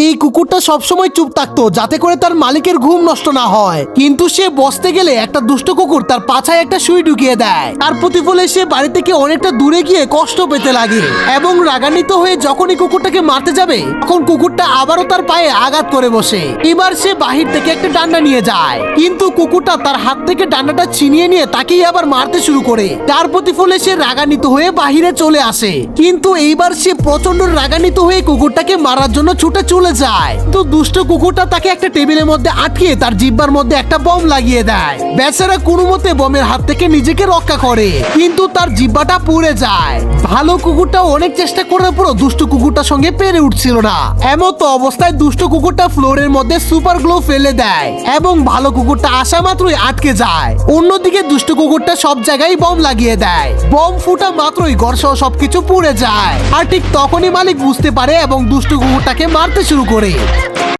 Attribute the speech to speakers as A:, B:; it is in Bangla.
A: এই কুকুরটা সবসময় চুপ থাকতো যাতে করে তার মালিকের ঘুম নষ্ট না হয়, কিন্তু সে বসতে গেলে একটা দুষ্ট কুকুর তার পাছায় একটা সুই ঢুকিয়ে দেয়। তার প্রতিফলে সে বাড়ি থেকে অনেকটা দূরে গিয়ে কষ্ট পেতে লাগে এবং রাগান্বিত হয়ে যখনই কুকুরটাকে মারতে যাবে তখন কুকুরটা আবারও তার পায়ে আঘাত করে বসে। এবার সে বাহির থেকে একটা ডান্ডা নিয়ে যায়, কিন্তু কুকুরটা তার হাত থেকে ডান্ডাটা ছিনিয়ে নিয়ে তাকেই আবার মারতে শুরু করে। তার প্রতিফলে সে রাগান্বিত হয়ে বাহিরে চলে আসে, কিন্তু এইবার সে প্রচন্ড রাগান্বিত হয়ে কুকুরটাকে মারার জন্য ছুটে চলে যায়। তো দুষ্ট কুকুরটা তাকে একটা টেবিলের মধ্যে আটকে তার জিহ্বার মধ্যে একটা বম লাগিয়ে দেয়। বেচারা কোনো মতে বমের হাত থেকে নিজেকে রক্ষা করে, কিন্তু তার জিহ্বাটা পুড়ে যায়। ভালো কুকুরটা অনেক চেষ্টা করার পরও দুষ্ট কুকুরটার সঙ্গে পেরে উঠছিল না। এমতো অবস্থায় দুষ্ট কুকুরটা ফ্লোরের মধ্যে সুপার গ্লো ফেলে দেয় এবং ভালো কুকুরটা আসা মাত্রই আটকে যায়। অন্যদিকে দুষ্ট কুকুরটা সব জায়গায় বম লাগিয়ে দেয়। বম ফুটা মাত্রই ঘরসহ সবকিছু পুড়ে যায়। আর ঠিক তখনই মালিক বুঝতে পারে এবং দুষ্ট কুকুরটাকে মারতে শুরু করে।